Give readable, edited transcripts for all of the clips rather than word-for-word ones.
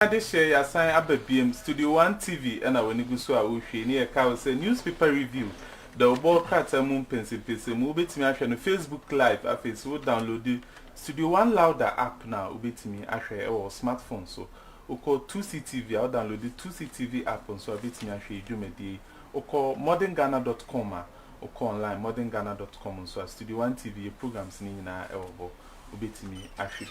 This year, I signed up a BM Studio One TV, and I when you go so I will share near cow say newspaper review. The ball cards and moon pencil move it to me actually on Facebook Live. I Facebook download the Studio One Louder app now. Ubit me actually or smartphone. So, we call 2CTV. I'll download the 2CTV app on so I bit me actually do me the. We call modernghana.com or call online modernghana.com so Studio One TV programs ni na elbow. Ubit me actually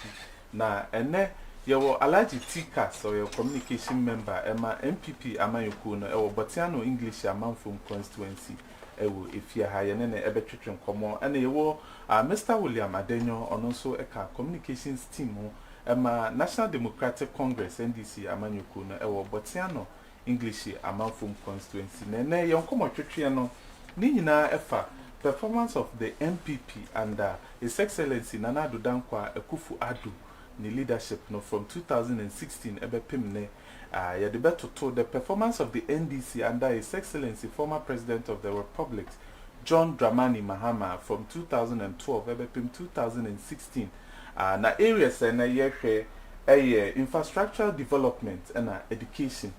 na and Your allergy tika so your communication member Emma Npp Amayoko no ewo Botiano English Amanfom constituency ewo efia ha ye ne ebetwetwen komo and ewo Mr. William Adenyo ono so eka communications team Emma National Democratic Congress NDC Amayoko no ewo Botiano English Amanfom constituency ne yon komo twetwe no ni nyina efa performance of the NPP under His Excellency Nana Addo Dankwa Akufo-Addo the leadership no from 2016 ebepimne ya the better to the performance of the NDC under His Excellency former President of the Republic John Dramani Mahama from 2012 ebepim 2016 na areas na yehwe infrastructural development and education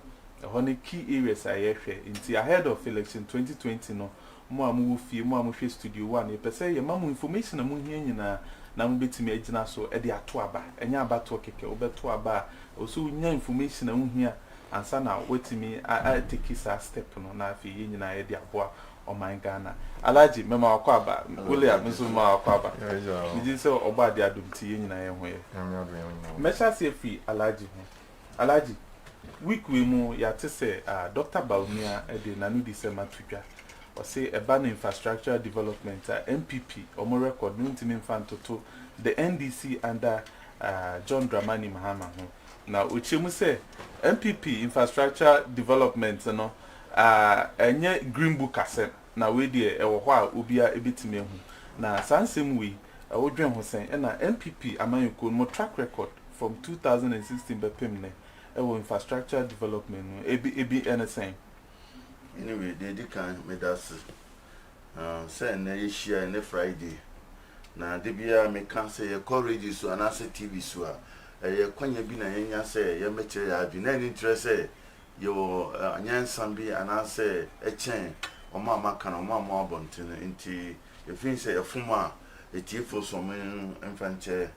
one key areas yehwe into ahead of election 2020 no mo amufi mo amuhwe studio 1 e pese ye mamu information amu hia nyina na mbetimi agina so e de ato aba enya aba to keke obeto aba oso nya information amu hia ansa na wetimi take sa step no na afi ye nyina e de aboa o man Ghana alaji mema akwa aba William mzuma akwa aba nji se oba de adumti ye nyina ye ho ye mecha se fi alaji ho alaji week we mu ya te se Dr. Baumia e de nanu di se matudwa or say a ban infrastructure development NPP or more record to the NDC under John Dramani Mahama. Now uchimu say NPP infrastructure development no enye green book asem na we dey e wo ho a obia ebitime hu na sansem we odwen ho sen na NPP amanyoko mo track record from 2016 bepem ne e wo infrastructure development no ebi anything. Anyway, they can make us say na share na Friday. Na de bia me kan say e call radio so and say TV so e kwanya bi na yenya say ye meche ya bi na interest say yo anyansan bi and say e chen o ma maka na o ma mo abontin nti e fin say e fuma e tifo so men mfanche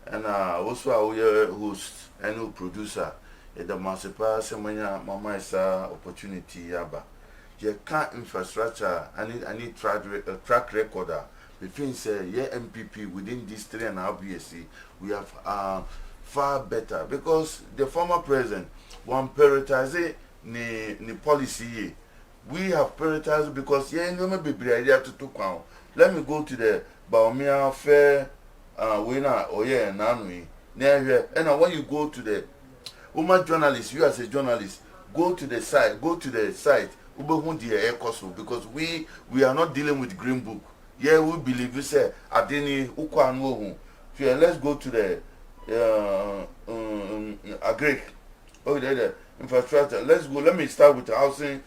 and also our host and producer e the massive semanya mama isa opportunity yaba. You can't infrastructure. I need track recorder. Between say MPP within this 3.5 years, we have far better because the former president one prioritize the policy. We have prioritized because no be idea to took. Let me go to the Baumia Fair winner nanui. And when you go to the woman journalist, you as a journalist, go to the site. Because we are not dealing with green book. Yeah, we believe you say adeni ukwanwo. Let's go to the agri. Oh, the infrastructure. Let's go. Let me start with the housing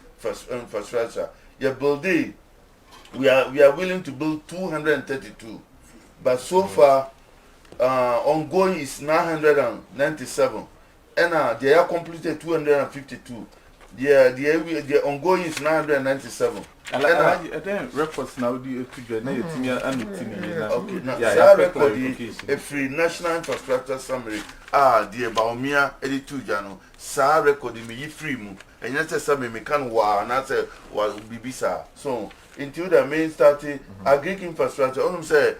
infrastructure. Yeah, building. We are willing to build 232, but so far ongoing is 997, and they are completed 252. The ongoing is 997. And then records now do to na yetimi and timi. Okay, now record a free national infrastructure summary. The Baumia editu jano. Sa record me free mu. And yet say me can wa na say wa bibisa. So until the main starting agri infrastructure, onum say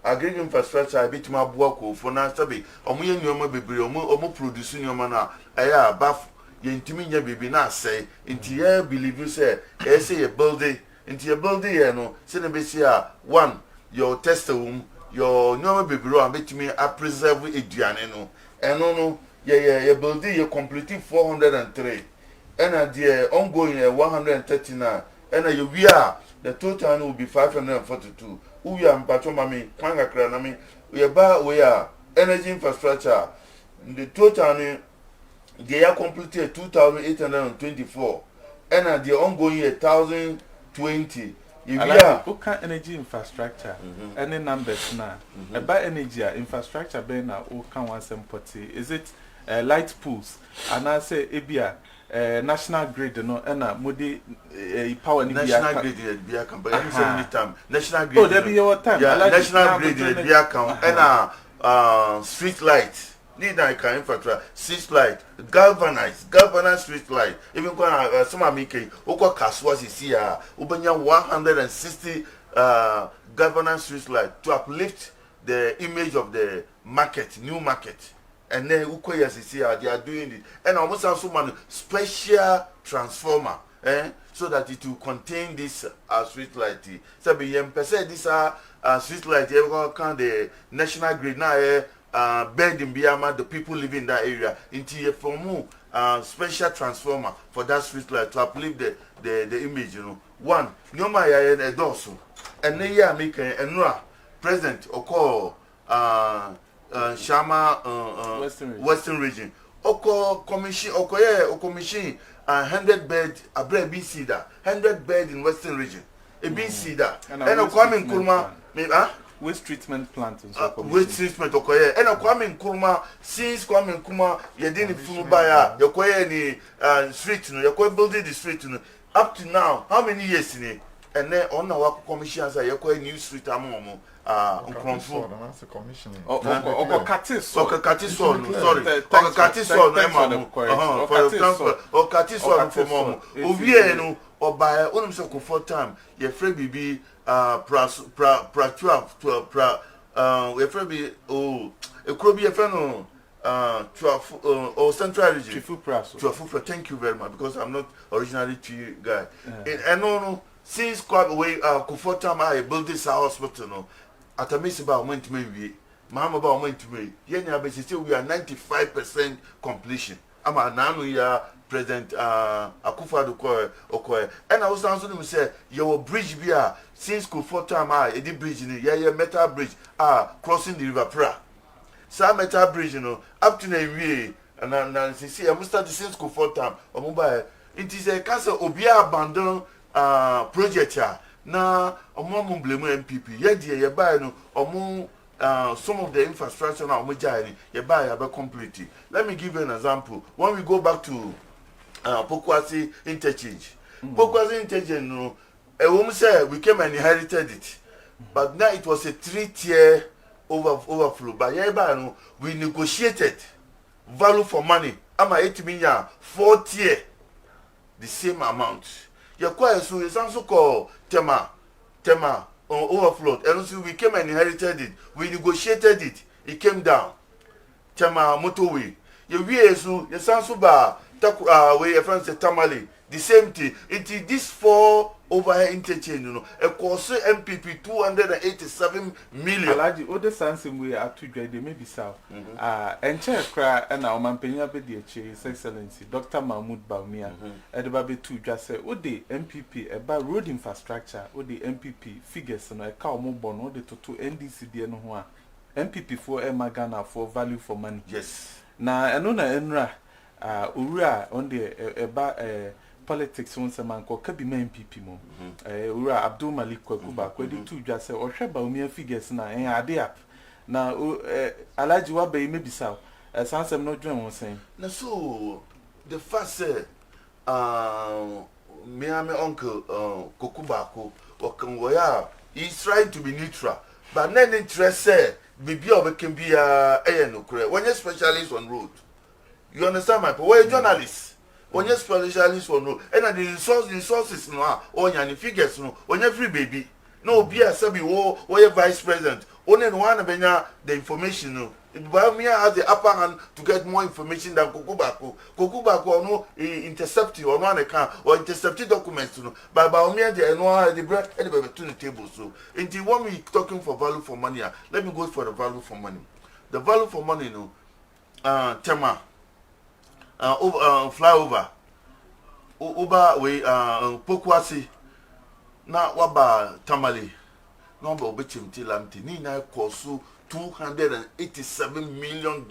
agri infrastructure a bit ma boako for na sabi. Omo ye nyoma bebre omo produce nyoma na aya baf yentimi nya bibi na say inti ye believe you say say a building inti a building here no say na be see one your test room your normal baby ro am betimi a preserve eduane no eno no ye building you completing 403 and the ongoing 139 and you we are the total will be 542 we are mpacho mami kwanga kra na me we are energy infrastructure the total they are completed 2,824 and the ongoing 1,020. If you energy infrastructure, any numbers now about energy infrastructure, be now, can one is it light poles and I say ebia national grid no na modi power ni national grid be account but any time national grid. Oh, there be your time. Yeah, national grid be account and street light. Need I can infrastructure street light, galvanized street light. Even when some are making oko kaswas is here, ubanya 160 galvanized street light to uplift the image of the market, new market. And then Ukoyas is here, they are doing it. And almost also man special transformer, so that it will contain this street light. So be this street light, everyone can the national grid now bed in Biama, the people living in that area, into a form special transformer for that street light to uplift the image, you know. One, Nyoma ya a dorsal, and then ya make a present or call Shama Western region. Oko commission, commission 100 bed, a bread B cedar, 100 bed in Western region, a B cedar, and a Kwame Nkrumah, waste treatment plant waste treatment okoye and a Kwame Nkrumah since Kwame Nkrumah you didn't full buyer you koye any street no you koye building the street no up to now how many years in it and then on our commission say you koye new street amomo Nkrumah that's a commission Katiso sorry Katiso for example Katiso for mom owie no oba onum say for time ye free bibi pra we free bi ekro bi ye fe no or central region Chifu thank you very much because I'm not originally Chi guy and no since quite way for time I build this hospital no atamisi ba moment me mama ba moment me yenya be say we are 95% completion ama nanu ya President Akufo-Addo Okoye and I was answering him say your bridge be since for time the bridge ni yeah metal bridge crossing the river Pra sa metal bridge you know up to na wie and see I must start since for time omuba it is a castle obi abandon project na omo blame MPP ye die ye buy no omo some of the infrastructure now omo jai ye buy ya be complete. Let me give you an example. When we go back to Pokwasi interchange. Pokwasi interchange, no, a woman said we came and inherited it, but now it was a 3-tier overflow. But yeah, we negotiated value for money. I'm 8 million, 4-tier, the same amount. You're quite so it's also called Tema overflow. And also we came and inherited it. We negotiated it. It came down. Tema motorway. You so you sound so bad. We a friend say Tamale, the same thing. It is this 4 overhead interchange, you know. A cost MPP 287 million. Alaji, all the Sansim we are to grade, they may be south. And chair cry and our Mampenia Bediache, His Excellency, Dr. Mahmoud Baumia, at the Baby 2 just say, oh, the MPP about road infrastructure, oh, the MPP figures and a cow mobile, oh, the to Ndc Npp MPP for Emma Ghana for value for money. Yes. Now, I know Enra. Ura on the politics on some man called Kabi MPP mo. Ura Abdul Malik Kwakuba, kwedi tu just say or sheba umia figures na ade up. Na Alaji Wabe maybe so. Sansem no dream was saying. Na so the first say me and my uncle Kokubako or he's trying to be neutral. But then interest say bibi can be no when you're specialist on road. You understand my point? We're journalists. When you're specialists on road, and the resources no on your figures no on every baby. No be a sabi or vice president. Only one of the information no. Baumia has the upper hand to get more information than Kokubako. Kokubako no intercepted or one account or intercepted documents no. But Baumia the no the bread anyway between the table. So until when we talking for value for money, let me go for the value for money. The value for money no Tema flyover Uba we Pokwasi na waba Tamale number obetim tilamti ni na kosu $287 million.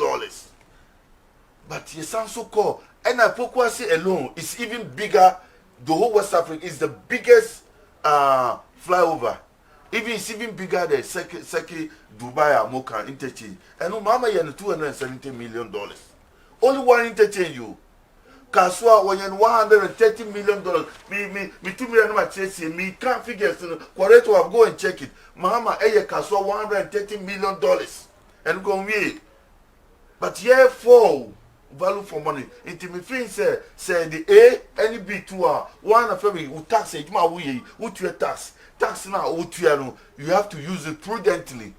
But you sound so called and Pokwasi alone is even bigger. The whole West Africa is the biggest flyover. It's even bigger than Seki Dubai Mocha interchange. And mama yen $270 million. only one entertain you. Kaswa when $130 million. Me 2 million my chase me can't figure correct to go and check it. Mama Kaswa $130 million. And go away. But yeah for value for money. It me feel say the A any B two one of every who tax it ma who to tax. Tax now you have to use it prudently.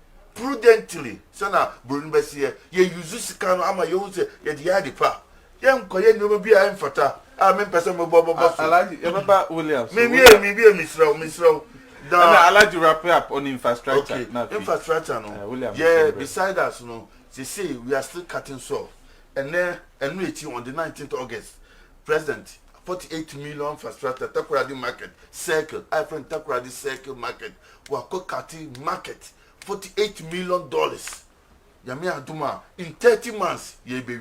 So now Bruno here you use this kind of ama you say yeah the pa. Yam koye no bi a mfata a me pese me bobo Alaji Ebaba Williams me misro da Alaji wrap up on infrastructure. Okay. Now Infrastructure no Williams beside us no they say we are still cutting soil and then on the 19th August President 48 million infrastructure Takoradi market circle I friend Takoradi circle market we are cutting market $48 million Yami Aduma in 30 months ye be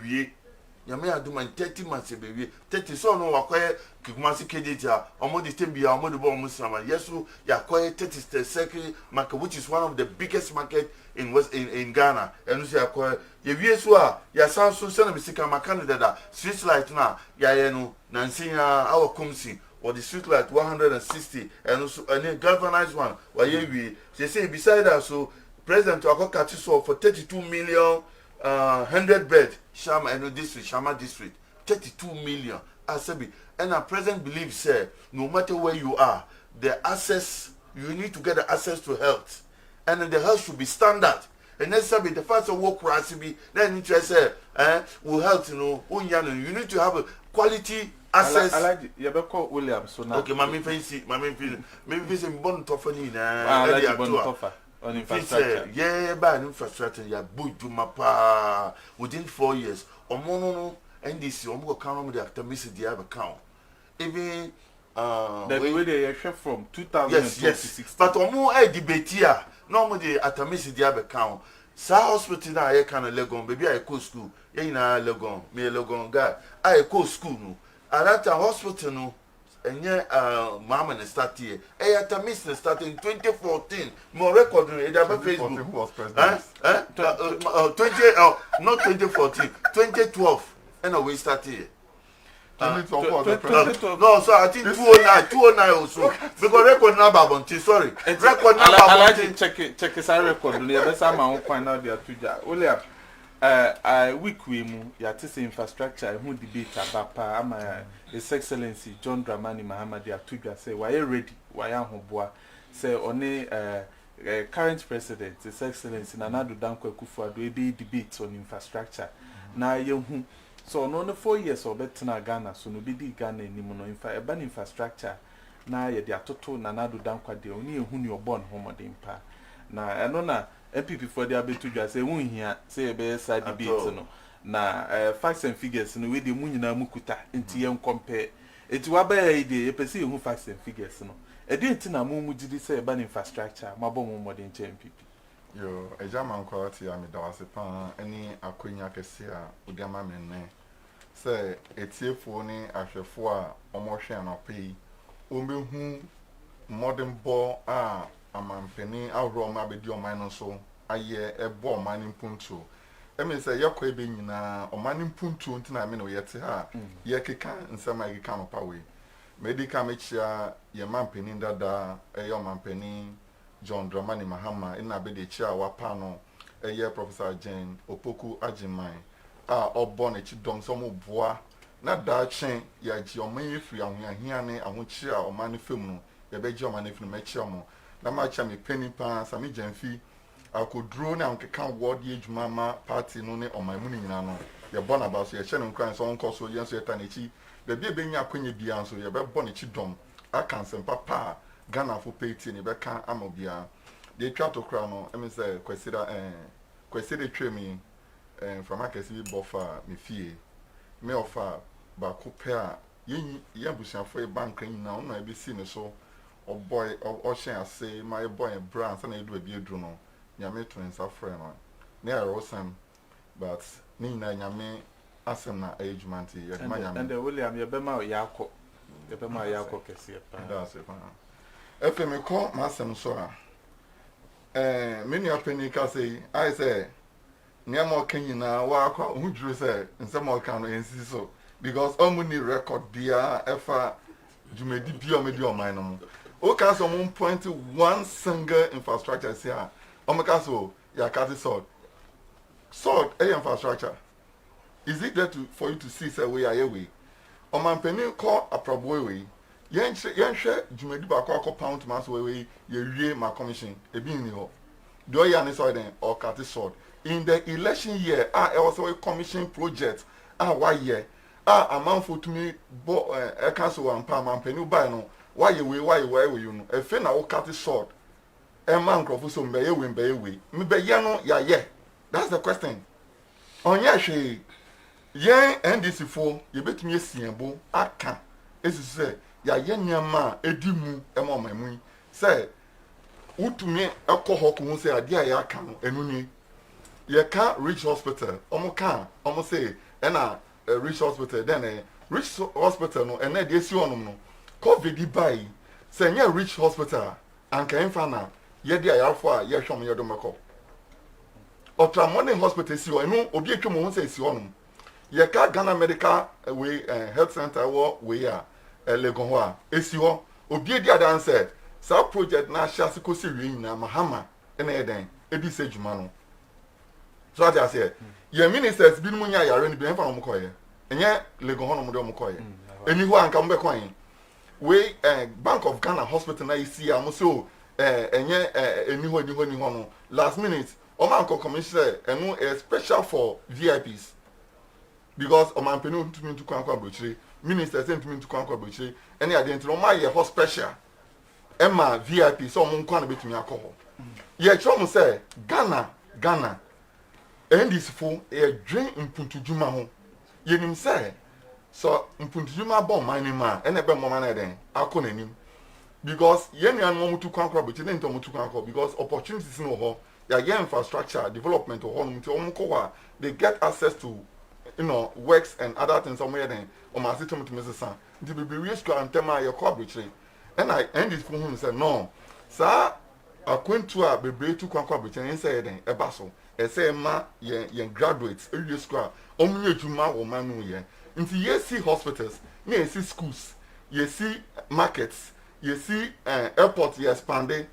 Yami Aduma in 30 months baby 30 so no wakoye Kumasi KDT omo the tembi omo the bo musama yesu yakoye 30 circle market which is one of the biggest market in Ghana and you yakoye ye wie so ya san so se na misika makane dada street light na ya ye no nansi our kumsi or the street light 160 and also a galvanized one wa ye wie they say beside that so president akokati so for 32 million 100 bed Shama and district Shama district 32 million asabi and our president believes say no matter where you are the access you need to get the access to health and the health should be standard and then sabi the first work rasibi then interest say will health you need to have a quality access. Alaji Yabeko Williams so now okay mami fancy bon tofani na Alaji bon tofa on infrastructure. Yeah, by infrastructure, ya bujuma pa within 4 years. Omono NDC, omo count with the activities they have account. Even the way they share from 2026. Yes. But omo debate here. Normally the activities they have account. Sa hospital na I can Legon, baby I go school. Ye na Legon, me Legon guy. I go school no. At that hospital no. And mama start here. Atamis started in 2014. More record in Facebook. Who was president? not 2014, 2012. And we started here. 2012 was the president. No, so I think 209 also. Because record number bunty, sorry. Record number bunty. Check his record. The best time I won't find out their tuja. Only week we mu ya tisi infrastructure who debate about ama His Excellency John Dramani Mahama dia tuja say why ready why hoboa say only current president His Excellency Nana Dankwa Akufo-Addo be debate on infrastructure na yehu so no 4 years or better Ghana so no be di Ghana anymore no infrastructure na ye dia toto Nana Dankwa de oni ehu ni obon homodin pa na eno na MPP for the abetuja say won hia say be side debate no na facts and figures no we de mu nyina mukuta enti yen compare enti wa ba ya ide e pese hu facts and figures no e de enti na mu gidi say e ba infrastructure mabo mo modern MPP yo e jama quality am da wase pa ani akonya kese a odiama menne say etiefo ni ahwefo a omohwe anopai ombehu modern ball a amampeni awro ma bedi oman no so aye ebo oman mpuntu emi say yakọ ebe nyina oman mpuntu ntina me no yete ha ye keka nsema keka no pawe medical mechia ye mampeni dada eye omampeni John Dramani Mahama ina be de chia wapa no eye Professor Jane Opoku Agyeman a obon echi dom so mo boa na da chen ya ji oman efiri ahohia ne ahochi a oman fem no ye be ji oman efiri mechi omo na ma cha me penny pa sami Jamfi akodro na nkeka ward ye dwuma party no ne oman mu nyina no ye bona ba so ye che no nkran so onko so ye so ye tanechi be bia be nya akonye bia so ye be bona chi dom aka nsem papa Ghana for pay ni be kan amobia de twa to kra no emi say kwesida twemi from akesi bi bofa me fie me ofa ba ko pe a ye busiafo e bank nyina ono e be si ne so o boy o shen ase my boy brand say na edu abi edru no nyame twins afre no na erosam but ni na nyame asem na agemanti ye ma nyame and William ye be ma yakọ kese pa that's it FM ko masem so a me nua pani ka say I say Niamo Kenyina, Waka, who drew say, and some more can insist so. Because only record dear, ever, you may be a medium minimum. Okay, so 1.1 single infrastructure here. Omakaso, Yakati sword. Sword, a infrastructure. Is it there for you to see, say, we are away? Omampeni call a probably. Yen share, you may do a call pound mass away, ye my commission, a being you. Do you understand or Kati sword? In the election year, I also a commission project. Why year? Amount for to me, a council and Pam Penny by no. Why you know? A fin I will cut it short. A man crofusum bay win bay way. Me be yano ya ye. That's the question. On ya she yen Ndc for you bet me siembo aka. As you say, ya yen yama edimu emo my say utumi alcohol kun say adia ya kan enuni. You can't reach hospital. Omo say ena reach hospital then reach hospital no and dey si onum no COVID buy say nya reach hospital and kan fa na ye dey ayafo a ye hwom ye do meko Ultramodern hospital si o enu obi atwa mo say si onum ye ka Ghana medical way health center we a Legon ho a esi ho obi di adan say sa project na ahia se ko si wi nyina mahama ena eden edi se djuma no so I say your ministers been munya yare ni be fa mo koye enye Legon ho no mo de mo koye eni ho anka mo be koye we Bank of Ghana hospital na isi am so enye eni ho no last minute o man ko commission enu special for VIPs because o man penu ntumi ntu kwa brochire ministers ntumi ntu kwa brochire eni ade ntro ma ye ho special ema VIP so mo nkwa na betumi akọ ye chom say Ghana Ndc fo e dwen mpuntujuma ho yenim say so mpuntujuma bon mine ma ene be moma na den akọ nanim because yenu an mo mutu kwankwa but ne nto mutu kwankwa because opportunities no ho ya infrastructure development ho no nti omko wa they get access to works and other things somewhere then o ma situ mutu mesesa nti be risk and tema ye ko abuchire and I end this phone say no sa akwentu a bebre tu kwankwa abuchire say den e baso e say ma ye graduates ewie school omunye adwuma wo manu ye nti ye see hospitals na ye see schools ye see markets you see airport you expanding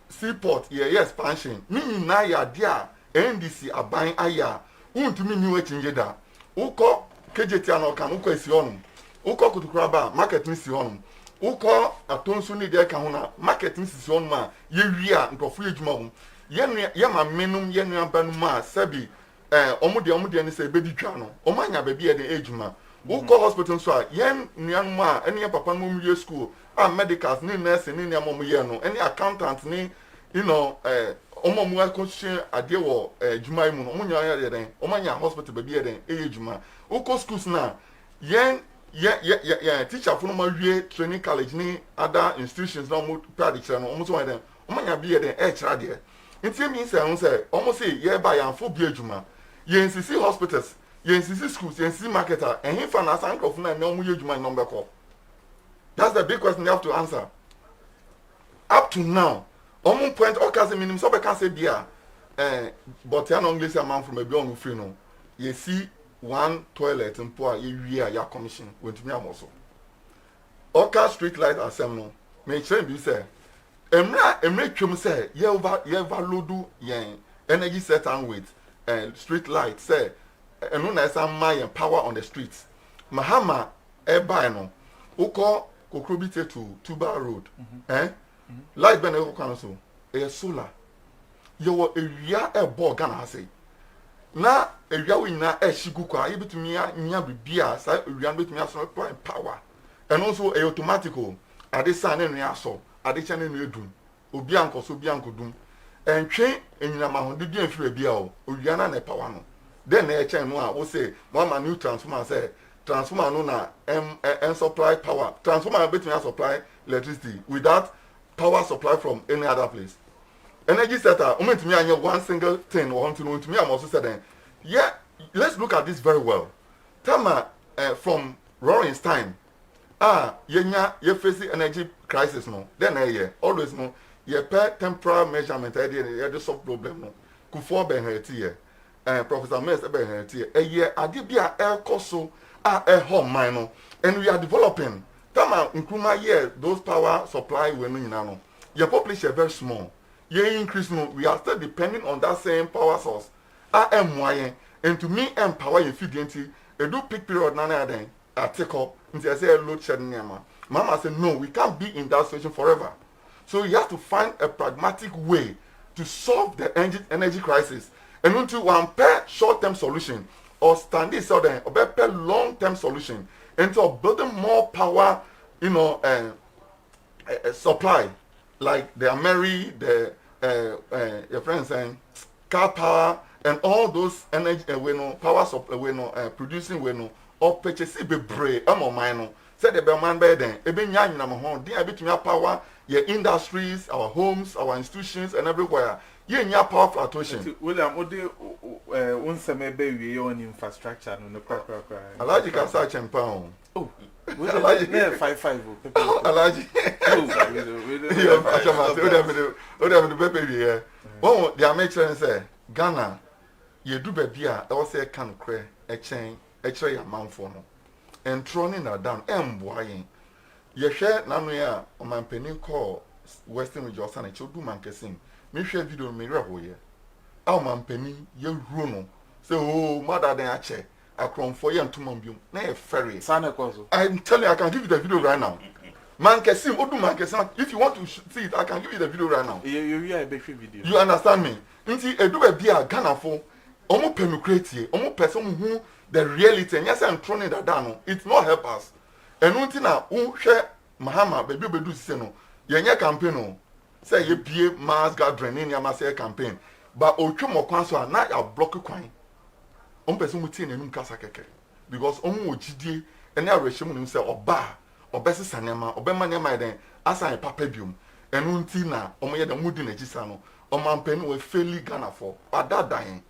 seaport you expansion meaning na ya dia NDC aban aya untumi niwe chinje da uko KJT ano kan uko esi onum uko kutukraba market ni si onum uko atonso ni de ka ho na market ni si onum a ye wia nkrofo ejuma ho ye ma menum ye nua banum a sabi omude ni se bedi twa no omanya ba bi ye de ejuma uko hospital so a yen nuanum a ene papa no mu school medicals ni nurse ni amom ye no any accountant ni omom akoshe ade wo djuma mu no omunya ye den omanya hospital ba bi ye den djuma uko schools na yen teacher for no ma wie training college ni other institutions na mo practice no omo so den omanya bi ye den kira de nti mi say omo say ye ba yan fo bi djuma yen sisi hospitals yen sisi schools yen sisi marketer en fa na san crop na omo ye djuma no mbeko. That's the big question you have to answer. Up to now, on point, all kinds of minimum, so I can say, dear, but you're not English man from a beyond free no. You see one toilet and poor year your commission went to me also. All kinds street light assembly, may change you say. Emre chum say, ye overload yen energy set and with street light say, and no nice and power on the streets. Mahama, no. Uko Kokrobite to Tuba Road. Light ben eko kan so e solar. Yo ewia e bo Ghana ha say. Na ewia we na e shigu kwa e betumi nya bibia sa ewia betumi aso power. And also e automatical ade san na nua so ade cha na nua dum. Obi ankoso obi ankodum. Entwe enyina ma ho de bi anfiri bia o. Ewia na na power no. Then na e cha no a wo say mama new transformer say transformer no na and supply power. Transformer between supply electricity without power supply from any other place. Energy sector, to me I one single thing or to know to me I'm also saying, yeah, let's look at this very well. Tama from Roaring's time, you face the energy crisis no. Then always no, you pay temporal measurement idea the soft problem no. Could for ben here. Professor Mess year adibia air coso a home mine and we are developing tama nkruma year those power supply we no nyina no your population very small ye increase no we are still depending on that same power source moyen and to me empower your feed do peak period na den article nti say load shedding mama say no we can't be in that situation forever so you have to find a pragmatic way to solve the energy crisis and until one pair short-term solution or stand this out there or pair long-term solution into building more power supply like the Ameri, your friends saying car power and all those energy power supply producing or purchase be brave mine said the man by then even young between power your industries our homes our institutions and everywhere nya power fluctuation William ode unseme be we on infrastructure no kra alaji ka sa chempa on oh alaji na 55 alaji yo achama o dem pepe we here won they make sure say Ghana ye do ba bia e wo say kan kre e kire ya manfo no entroni na down emboayen ye hwe nanu ya o mampeni call western region sana chodu mankesin me hwe video me reho ye a mampeni ye ru no say oh mother den ache akromfo ye ntomam biom na ye ferry sana kozo I'm telling you I can give you the video right now mankesin odu mankesin if you want to see it I can give you the video right now you hear be video you understand me nti edu ba bia Ghana fo omo penetrate omo person hu the reality and yes I'm throwing that down it not help us enu nti na hwe mahama baby obedu sise no yenye campaign no say ye bie mass gathering in yama say campaign but otwemo kwan so na ya block kwan person mutie nenum kasa keke because omo ogidie ene arehwem nim say oba obesesa nema obema nema den asan papa biom enu nti na omo ye da mudi na gisa no omampeni we fairly Ghana for adadan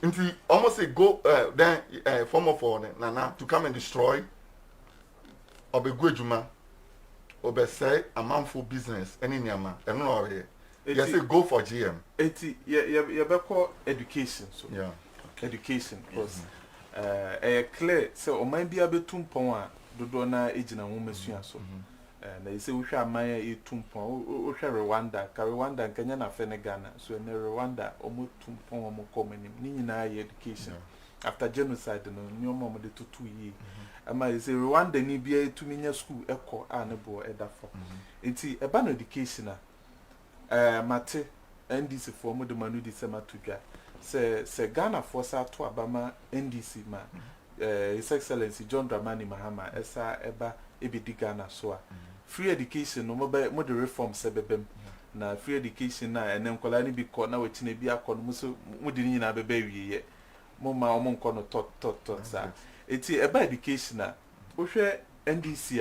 nti almost say go then form of nana to come and destroy obegwejuma obesay amanfo business any niama eno no ore yes say go for GM eti ye be call education so yeah education because clear say o man bia betum pon a dodo na ejina ho masua so na ise wo hwa aman e tumpon wo hwa Rwanda nkanya na fe ne Ghana so ne Rwanda omo tumpon omo komanim ni nyina ye education after genocide no nyoma omo de tutu yi ama ise Rwanda ni bia etumi nya school eko a ne bo edafo enti eba no education a mate NDC for mo de manu di sema tudwa se Ghana for sa to abama NDC ma His Excellency John Dramani Mahama esa eba ebidi Ghana so a free education no mo the reform sebebem na free education na enem kola ni bi ko na wachine bi akọ no so mo di nyina beba wiye mo ma o mo nko no tot sa eti eba education na wo hwe NDC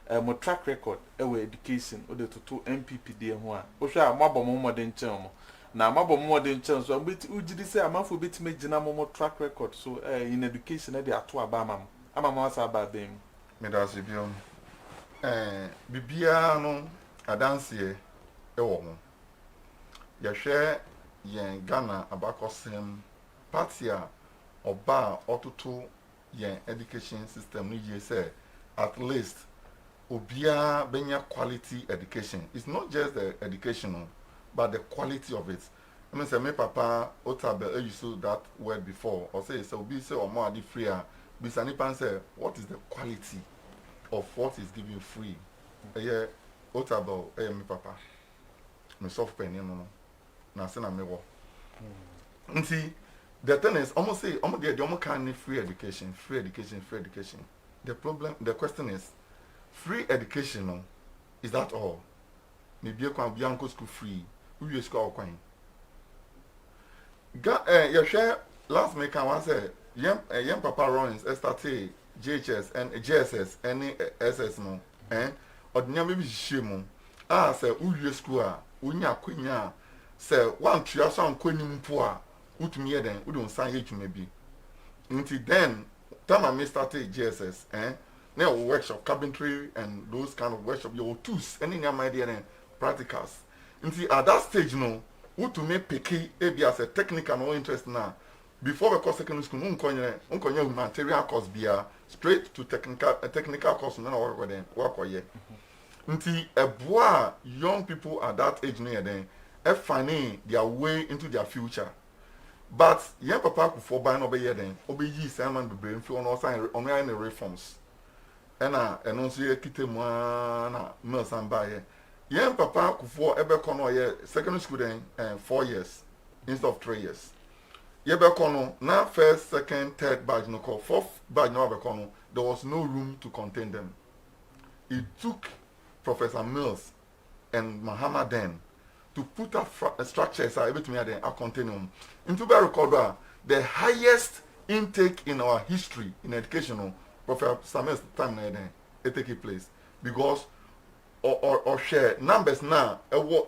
a mo track record ewe education o de toto MPP de ho a wo hwe a mo abom mo de nchen mo na mo abom mo de nchen so ugidi say amafo betime gina mo track record so in education na de ato aba ama mo asa aba bem me da se biom bibia no adanse ewo ho ye hwe yen Ghana abakosem party a oba ototo yen education system no ye say at least obia benya quality education it's not just the educational but the quality of it I mean say me papa otabe use that word before or say obi say omo adi free a bisani pan say what is the quality of what is given free. Yeah, what about me papa? Me soft pen, you know. Na say na me wo. See, the thing is almost say almost the almost can free education. The question is free education no, is that all? Maybe you can be uncle school free. Who you school coin? You share last make I want say young papa runs SRT JHS and JSS any SS no ordinary maybe shemu say uwie school a unya kwanya say one tua so ankoni mpo a utumi ye den u don san ye twuma bi until then time I started JSS now workshop carpentry and those kind of workshop your tools any nyama dey then practicals until at that stage no utumi picky e be as a technical no interest na before we call secondary school unkonye humanitarian course bia straight to technical course na work then work oye nti eboa young people at that age near then finding their way into their future but young papa ku for ban obey then obey yi Simon be brain fi on sign on any reforms eno so ye kite mu na no san ba ye young papa ku for ebe kono ye secondary school then 4 years instead of 3 years. Yebekono, now first, second, third badge, no call, fourth badge, no Bekono, there was no room to contain them. It took Professor Mills and Muhammad then to put up structures able to me then a continuum. Into the record, the highest intake in our history in education, Professor Mills time then it take place because or share numbers now a war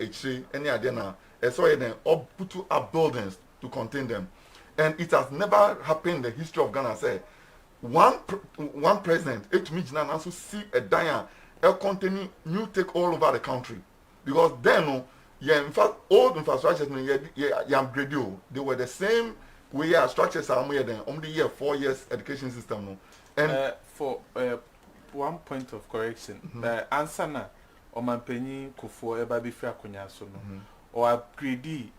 any idea now, so then or put up buildings to contain them. And it has never happened in the history of Ghana. Say one president, it means now also see a dying, a containing new take all over the country, because then in fact old infrastructures they were the same way structures are made then only year 4 years education system no. And for 1 point of correction, answer na omanpenyi kufo eba bi fi akonya so no or upgrade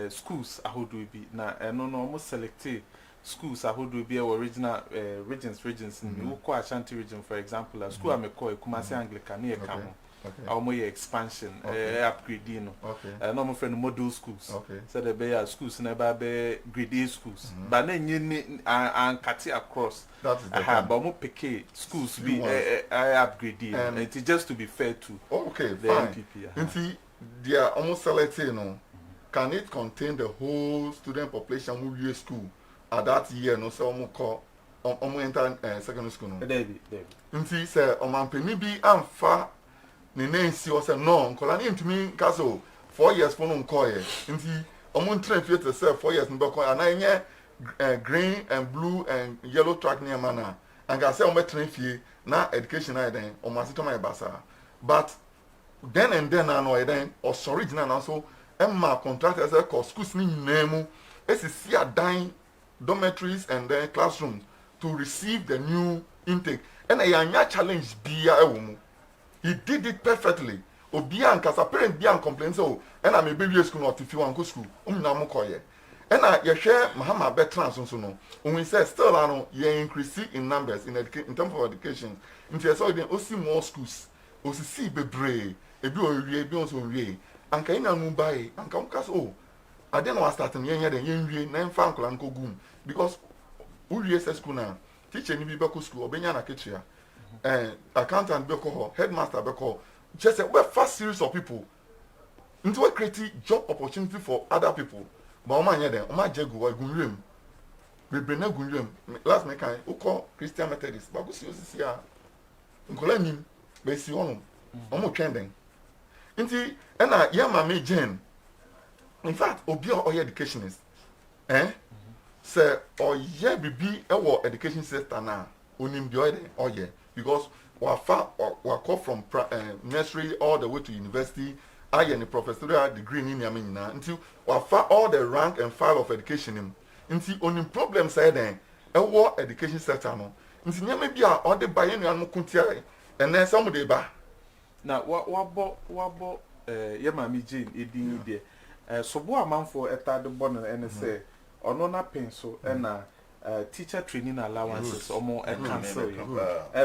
schools ahodo bi na eno no almost selected schools ahodo bi original regions in Uko Ashanti region for example a school ameko Kumasi Anglican e ka ho almost expansion upgrade no no mo friend model schools so the be schools na ba be grade A schools but na nyi ankati across but mo pick schools be upgrade and it just to be fair to the NPP nti they are almost selected no. Can it contain the whole student population who use school at that year? No, so enter secondary school. No. David. Nti say omanpeni bi amfa ne nansi o say no nkola ne ntumi kaso 4 years for no nkoye. Nti omo train fit to say 4 years nbe ko ana nye green and blue and yellow track near mana. And ka say omo train fie na education na den omo asito ma basa. But then and then na then or original na so Emma contractors called schools ni name SC dying dormitories and then classrooms to receive the new intake. And a young challenge bia ewomu. He did it perfectly. Obia nkasa parent bia complain so and I'm a baby school not if you want go school. Na mo koye. And I share Mahama Bertrand so no. When we say still ano ye increase in numbers in terms of education. Into so then osi more schools. Osi si bebre. Ebi o wie ebi so wie. Anka ina mu bai anka mkas I didn't want to start in yen wie na mfa nkola nko gum because we school na teacher ni bi be ko school obenya na ketua accountant be ko headmaster be ko just a first series of people into we create job opportunity for other people but o ma nya den o ma jegu wa gunrem bebre na gunrem last me kan o ko Christian Methodist ba go si osisi a nkola nim be si onu o mo twenden nti na ya mama Jane in fact obi o educationist say oye bibi e wo education sector na onim bi oye because wa call from nursery all the way to university aye ni professorial degree ni nyame nyina nti wa fa all the rank and file of education him nti onim problem say den e wo education sector no nti nyame bi a o de ba ye nuan mo kuntia ene some de ba na wabo ye mami Jane edin de sobo amanfo etade bono ene say ono na penso na teacher training allowances omo cancel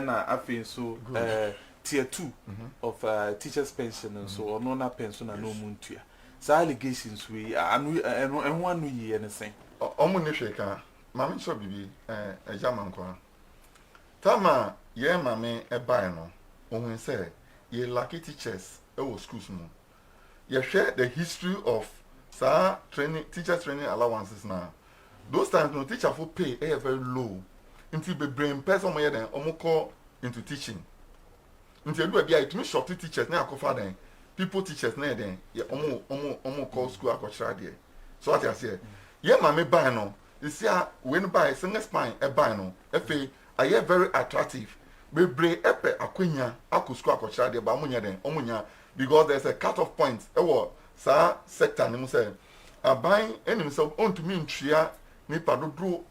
na afin so tier 2 of teachers pension and so ono na pension na no muntua sa allegations we anu enho anu yi anything omo ne hweka mami so bibi ejaman kwa tama ye mami e bai no ohun say ye lucky teachers our schools no you share the history of teachers training allowances now those times no teacher for pay very low until the brain person more than call into teaching until you be it me short teachers na akofa den people teachers na den ye call school akochra there so what I say ye mama buy no you see when buy single spine e buy no efe aye very attractive bebre epe akwenya akosko akochra there ba omunya den omunya because there's a cut off point e wo sa sector ni mu say aban enim so on to me ntria nipa do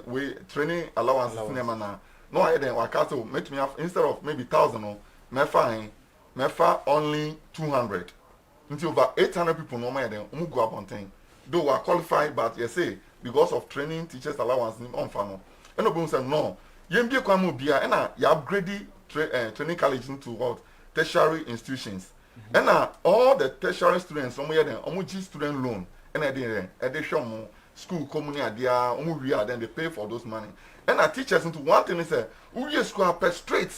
we training allowance cinema na no I then waka so make me have instead of maybe 1,000 no me only 200 until over 800 people no more then go up on thing though we are qualified but you say because of training teachers allowance on fano and no say no yen bi kwa mo bia and you upgrade training college into what tertiary institutions and all the tertiary students some here then G student loan and they show mo school community idea we are then they pay for those money and teachers into one thing is we school per straight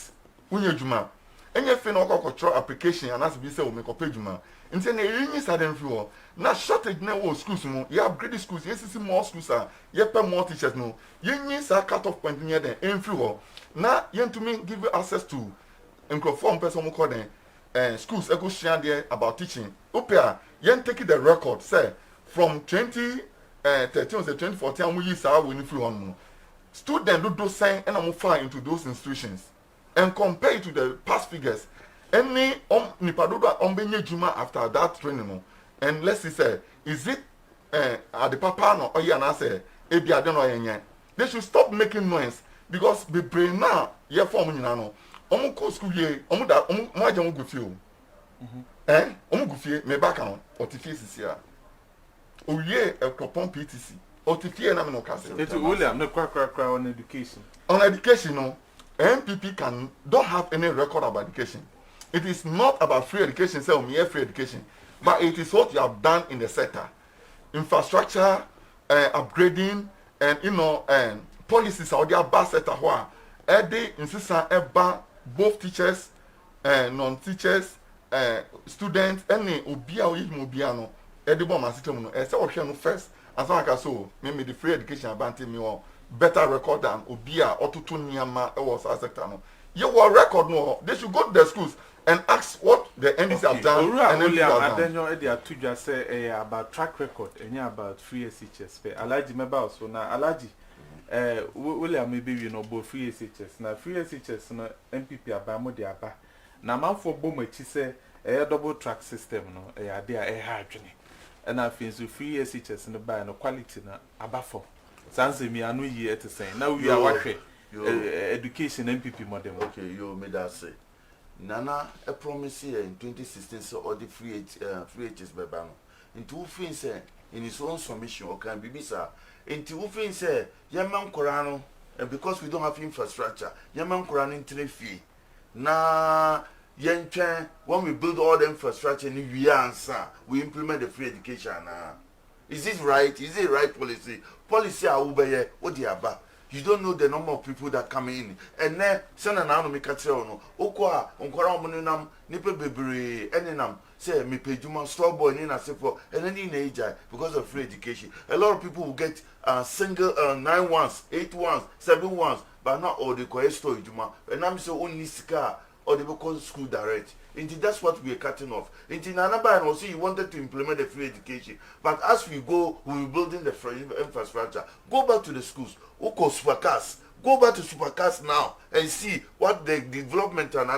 unye juma enye fe no control application and as be say we make up juma nti na yin sudden free na shortage na wo schools mo you upgrade schools yes see more schools you pay more teachers no yin sa cut off point near them in free na yin to me give you access to microphone person mo call them schools e go share there about teaching opia yin take the record say from 2013 to 2014 we use our winning free one student do sign and am far into those institutions and compare it to the past figures any nipa do benye juma after that training no and let's say is it at the papa no or na say ebi ade no yenye they should stop making noise because the brain now ye form nyina no omo ko school ye omo da omo aje mo gufie o omo gufie me back on otifie sisia owie ekropon PTC otifie na me no kase it William no kwa on education no NPP don't have any record about education. It is not about free education, say mere free education, but it is what you have done in the sector, infrastructure, upgrading, and policies are there. Bas sector where they insist on both teachers, non-teachers, students, any obia or even obiano. Edi bomb system no. Say what no first. As long as so, maybe the free education about me or better record than obia or to niyama was a sector no. You will record no. They should go to the schools and ask what the NDC have done. And then you they are to just say about track record and about free SHS. Alaji member also now Alaji. William maybe you know both free SHS. Now free SHS no MPP abamo de aba. Na man for bomo chi say double track system no there hard journey. And I think so free SHS no buy no quality na abafo. Sanse me anu yi to say. Now we are watching education MPP model. Okay, you made that say. Nana a promise here in 2016 so all the free HS bebano. Into who fin say in his own submission or can be bisa. Into who fin say Yaman Korano and because we don't have infrastructure, Yaman Korano in fee. Na yen when we build all the infrastructure in we answer, we implement the free education. Is this right? Is it right policy? Policy are ubeye, what the aba? You don't know the number of people that come in. And then send an army catcher no. Okwa, Onkoramunam, Nipple Baby, Eninam, say me pay Juma store boy in a for and any age because of free education. A lot of people will get single 9 ones, 8 ones, 7 ones, but not all the question Juma. And I'm so only scar or the local school direct. Indeed, that's what we are cutting off. Indeed, Nanaba and also you wanted to implement the free education. But as we go, we will building the free infrastructure. Go back to the schools. Oko Supercars. Go back to Supercars now and see what the development and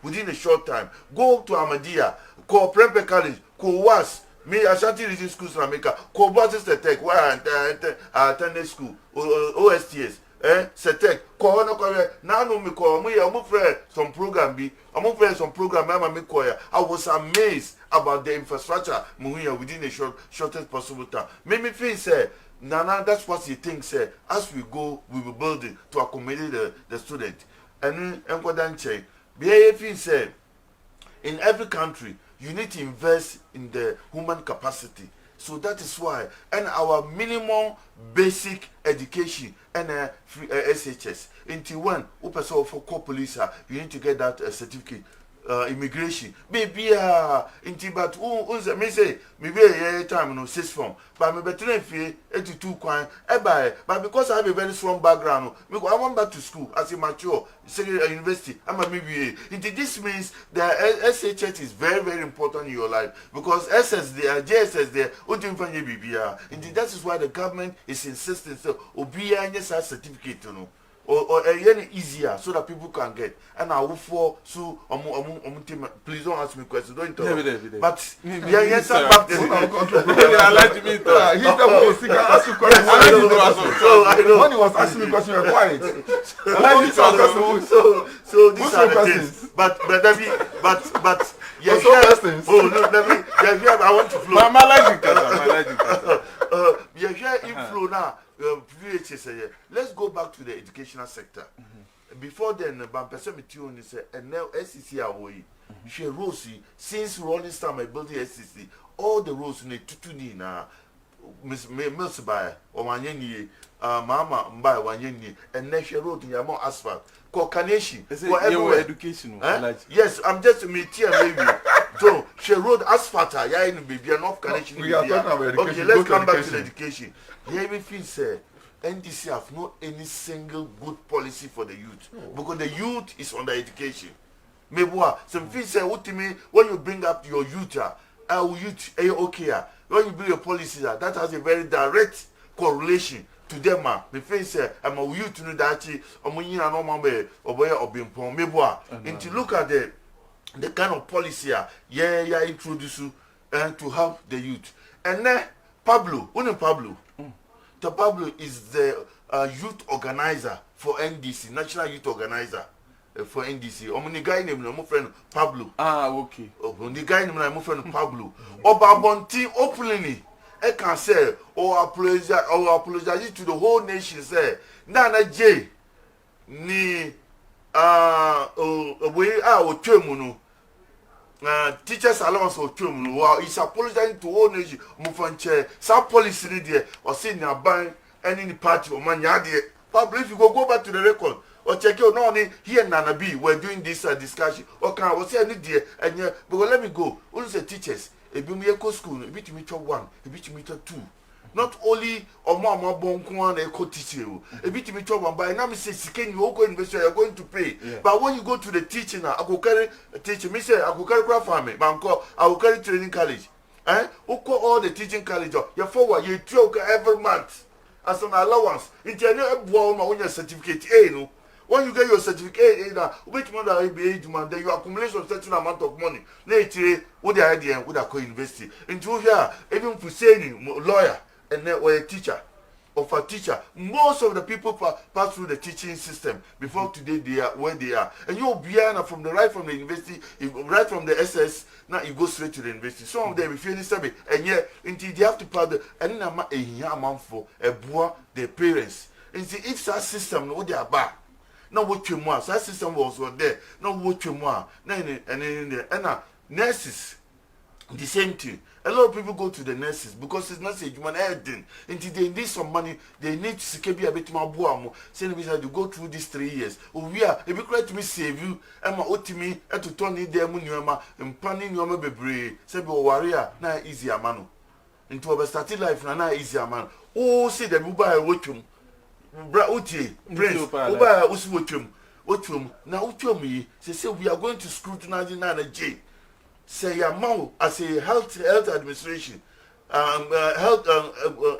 within a short time. Go to Ahmadiyya, Ko Prempe College, Ko Was, me Ashanti Region Schools in America, Ko Baptist Tech, where I attended school, OSTS. Setek ko no ko na no me ko mo ya mo friend some program bi am friend some program am me ko ya I was amazed about the infrastructure mo here within a shortest possible time me feel say nana that's what you think say as we go we will build it to accommodate the student and enkodan che be feel say in every country you need to invest in the human capacity. So that is why, and our minimum basic education and free SHS. Until when, for core police, you need to get that certificate. Immigration, maybe into but me say maybe a time no 6 form, but me better fee 82 coin but because I have a very strong background, I went back to school as a mature university. I'm a MBA. Into this means the SHS is very very important in your life because SS there, JSS there, indeed that is why the government is insisting so obia yes certificate no. or any easier so that people can get. And I will for so please don't ask me questions. Don't interrupt. But yes, I'm back there. When he was asking me questions, you were quiet. So these are the things. But yeah. Oh no, I want to flow. Inflow now. Let's go back to the educational sector. Before then, Bampesomitioni said, and now SCC away. She rose since Rolling Star my building SCC. All the roads in the tutuni na Miss Mills by or Wanyeni, Mama by Wanyeni, and Nesha Road in Yamo asphalt. Cocaneshi, whatever education. Yes, I'm just me here, maybe. So she rode asphalt, yeah, in baby, enough connection. We are talking about education. Okay, let's come back to the education. Yeah, we feel say NDC have no any single good policy for the youth because the youth is under education. Maybe some feel say ultimately when you bring up your youth, okay, when you bring your policy that has a very direct correlation to them. Me feel say I'm a youth know that omunyina no mambe oboye obimpon meboa. And to look at the kind of policy introduce and to help the youth. And then Pablo. The Pablo is the youth organizer for NDC, National Youth Organizer for NDC. The guy named my friend Pablo. Okay. The guy named my friend Pablo. Obabonti openly, I can say, or apologize to the whole nation. Say, Nana J, ni we are Temuno. Teachers allowance or term, well, he's apologizing to all nation. Mufanche, some policy there, or saying you're buying any party or man, Pablo, if you go back to the record, or check your no here and Nana B, we're doing this discussion. Or can I say any dear, and yeah, but let me go. All the teachers, a Bumiko school, a bit meter 1, a bit meter 2. Not only or mama bonkwan a co teacher, a bit me trouble by now me say can you go investor you're going to pay. Yeah. But when you go to the teaching now, I go carry a teacher, me say I go carry craft farming, banco, I will carry training college. Oko all the teaching college, you forward you choke every month as an allowance. It's a when your certificate no. When you get your certificate which month I be age man, then you accumulate a certain amount of money. Later, what the idea would I go university. Into here, even for saying lawyer. And then or a teacher of a teacher. Most of the people pass through the teaching system before today they are where they are. And you'll be from the right from the university, right from the SS, now you go straight to the university. Some of them if you survey and yet until they have to pay the any amount for a boy their parents. And see if that system what they are back. Now what you want, that system was there. Now what you want. And nurses the same thing. A lot of people go to the nurses because it's not a human heading. Until they need some money, they need to secure a bit more boamo. Saying we have to go through these 3 years. Oh, we are, if you cry to me, save you, Emma Otimi, and to turn it there, Munyama, and planning your baby, Sebo warrior, now easier man. Into a started life, now easier man. Oh, see the Buba Wotum, Bra Uti, Prince, Uba Uswotum, now Utomi, say we are going to scrutinize Nana J. Say your mouth as a health administration, health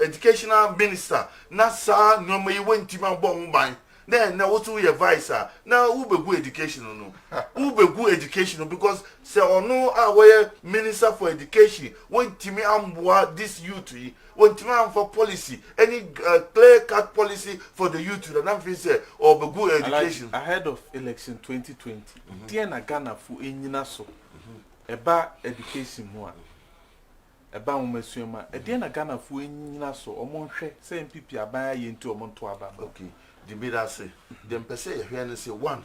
educational minister. Na sa no me went to my bomb mine. Then now what we advise her. Now who be good education no? Who be good education because say no our minister for education went to me amboa this youth. Went to me for policy any clear cut policy for the youth that I'm say or be good education. Ahead of election 2020, dear na Ghana fu enyina so. Eba education mo eba umesuema e na Ghana fu enyina so omonhwe say Npp aban aye nti omonto aba. Okay, the bidder say them per se here and say one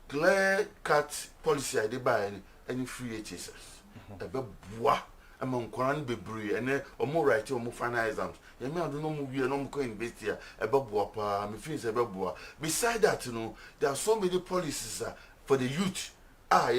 clear cut policy I dey buy any free HSS ebe boa ama nkwaran bebre ene omo write omo final exams ye me ado no mo wie no mo ko university ebe boa pa me feel say ebe boa. Beside that there are so many policies for the youth. No, no,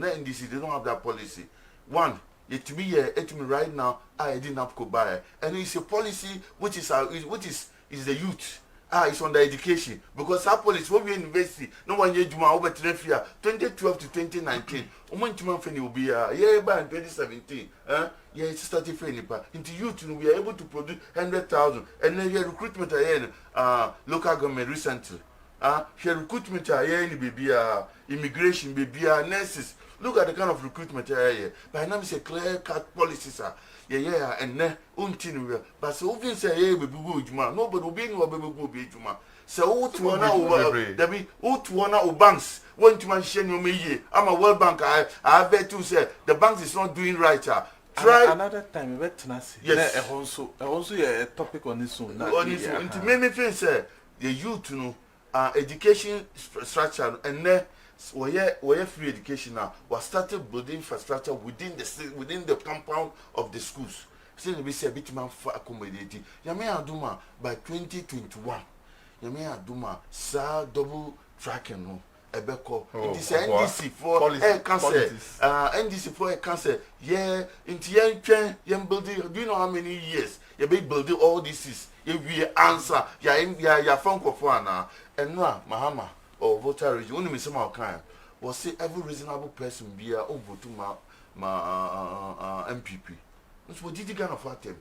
NDC, they don't have that policy. One, it me right now, I didn't have to buy. And it's a policy which is the youth. It's on the education. Because our policy, when we university, no one year Juma over 2012 to 2019. Will be by in 2017. yeah, started training, but into youth, we are able to produce 100,000, and then your recruitment again, local government recently. Your recruitment again, baby, immigration, baby, nurses. Look at the kind of recruitment here. By now, it's a clear cut policies. Yeah, and then, but so we say, hey, baby, nobody will be no baby, so who to one over, there be who to one banks. One to mention you me, I'm a World Bank. I bet to say the banks is not doing right. Try another time. We yes, also a topic on this one. On this one, to many things say the youth, education structure, and then where free education now was started building infrastructure within the compound of the schools. Still, we say a bit more for accommodating. Yame Aduma by 2021. Yame Aduma sa double tracking no. Ebeko. It is NDC for air cancer. NDC for air cancer. Yeah, into young building. Do you know how many years you be building all this is? If we answer, ya phone call for now. And now, Mahama or voter region. Only me some kind. Was say every reasonable person be over to my MPP. What did you get of them?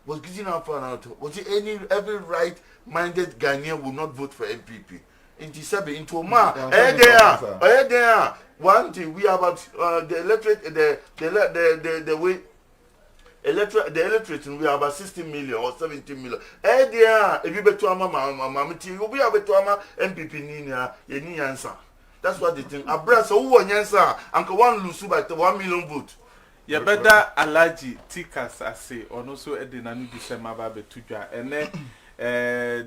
Was getting up for an was it every right-minded Ghanaian will not vote for MPP? Into Sabi, into Ma, there. One thing we are about the electorate, the way the electorate, we are about 60 million or 70 million. There, if you bet to Mama, you will be able to MPP Nina, any answer. That's what they think. A brass, who one answer, Uncle one lose by 1 million vote. Ya better allergy tickers I say or no so edinanu December ba betudwa ene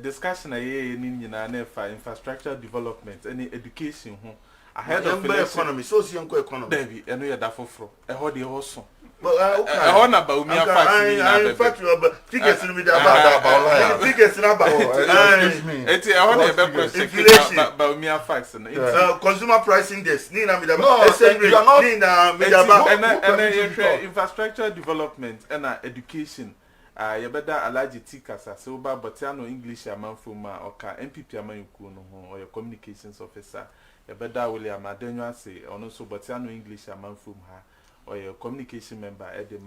discussion aye ni nyina for infrastructure development any education ho ahead of economy socio economy David eno ya da foforo e ho de ho so okay na ba umi afax ni na be tickets ni be about tickets na about excuse me eti e ho na be question ba umi afax no consumer price index ni na me da ni na me da infrastructure development and education you better allergy tickers as so ba botiano English amanfoma oka MPP amanku no ho or your communications officer you better William Adenyo say ono so botiano English amanfom ha or your communication member at the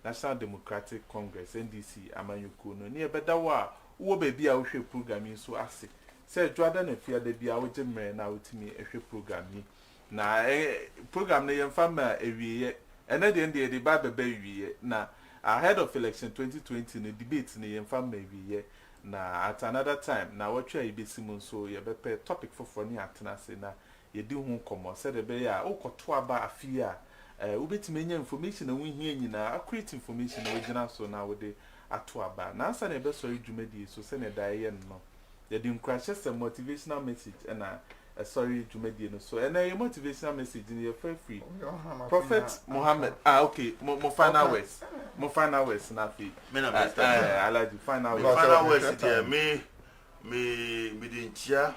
National Democratic Congress NDC amanku no ni better wo baby a wo hwe programming so ase say Jordan e fia da bia wo jemre na wotimi ehwe programming na program na yemfa ma ewiye ene de ba beba ewiye na ahead of election 2020 no debate na yemfa ma ewiye na at another time na watwa ibesimu so ye bepe topic for ni atena se na ye di hu komo se de be ya ukoto aba afia ubetime nya information na wonhia nyina accurate information na wogina so na wode ato aba na asa na be so dwumadi so se na dae ye no ye di encourage some motivational message and sorry dwumadi no so and your motivational message in your free Prophet Muhammad okay mo final words na fi I like the final words there me dintia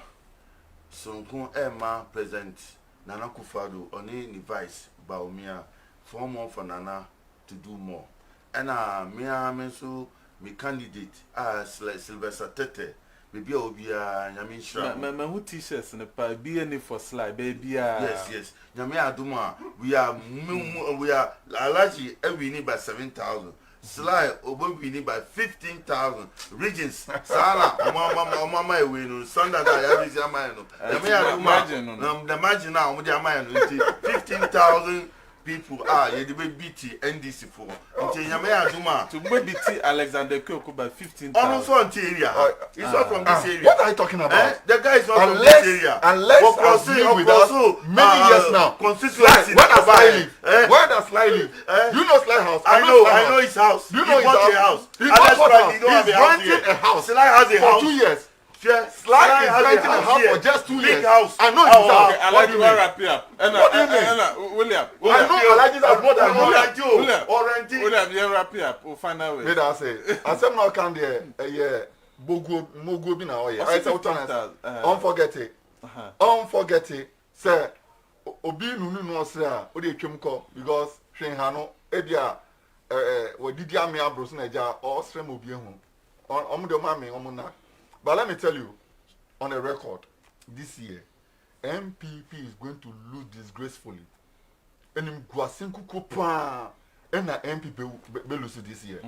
sonkun Emma present Nana Kufado oni ni vice Baumia for more for Nana to do more and me so me candidate as Sylvester Tete maybe I will be Yamin Shra. My who t-shirts in the pa be any for slide, baby. Yes. Yami Aduma, we are allergy every need by 7,000. Sly over we need by 15,000. Regions, Sala, Mama, we know, Sunday, I have Yamano. Yami the margin now with Yamano, 15,000. People you the BT NDC for until Yame Aduma to BT Alexander Koko by 15,000. Also on area. It's not from this area. What are you talking about? The guy is not from this area. Unless I've with us many years now. Constituency. Where does Sly live? You know Sly house. I know his house. You know his house. He's renting a house. Sly has a house for 2 years. Sly is renting a house for just 2 years. House. I know his house. Okay, what do you wrap it up? What do you mean? William. I know Alhaji has more than you. William, you wrap it up. We'll find out. Wait, I say. I said no can there. Mogo bi na oye. I say what unforget it. Unforget it. Say obi nunu no say a o dey twem ko because hwen ha no e bia wadidi ame abro so na ja o srem obi ehu. Omo de ma me omo na. But let me tell you, on a record, this year, MPP is going to lose disgracefully. And in Guasenku Kopa, and the MP be lose this year.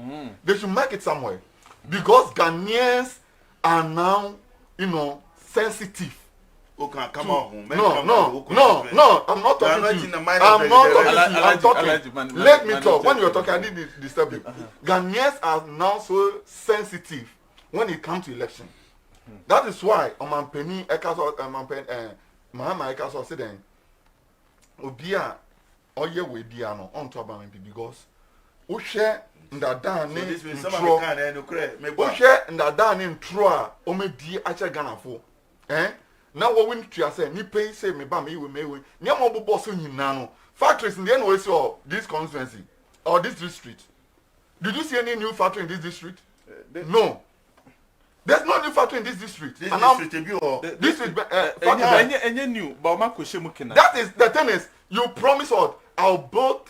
They should make it somewhere because Ghanaians are now, sensitive. Okay, come on. No. I'm not talking to you. I'm talking. Let me talk. When you're talking, I didn't disturb you. Ghanaians are now so sensitive when it comes to election. That is why Omanpeni Mahama Ekaso said then Obia oye we diano on to Abampi because Ushe Ndadan Ntroa Omedi Acha Ghana for. Now what we to say ni pay say me ba me we nyamo bobo so nyina factories in the end we see this constituency or this district. Did you see any new factory in this district? No. There's no new factory in this district. This district new, but that is the thing is you promise what I'll build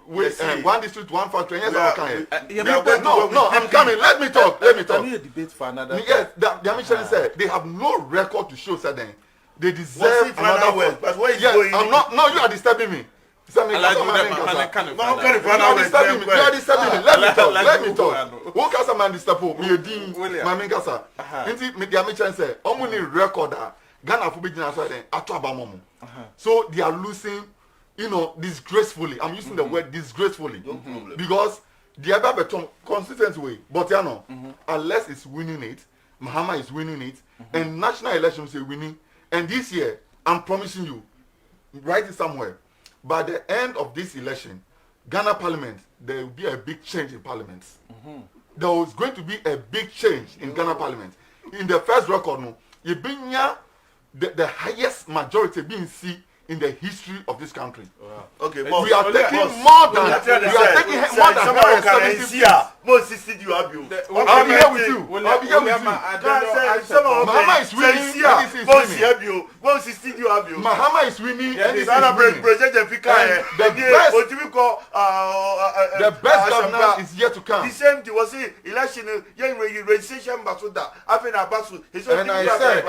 one district, one factory. Yes, I'm coming. Let me talk. Debate for another. Yes, the mission said they have no record to show. Said they deserve another word. But where is yes, going? I'm not. No, you are disturbing me. You are disturbing me. Let me talk. Who can man disturb me? Mami Kasa. The mission said, "Only record that Ghana for being outside then atobamomo." So they are losing. Disgracefully. I'm using the word disgracefully. No problem. Because the other consistent way. But unless it's winning it, Mahama is winning it, and national elections are winning. And this year, I'm promising you, write it somewhere. By the end of this election, Ghana Parliament, there will be a big change in Parliament. There was going to be a big change in Ghana Parliament. In the first record, you bring the highest majority being seen in the history of this country. Wow. Okay, we are taking more than 170 I'll be here with you. Mahama is winning. Mahama is winning. The best governor is yet to come. The same thing was election. And I said,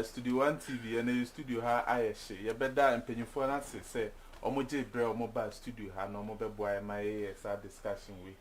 Studio 1 TV and studio ha ayeshe ye beda empenyifo na se omoje bre omoba studio ha no omobe boy my discussion we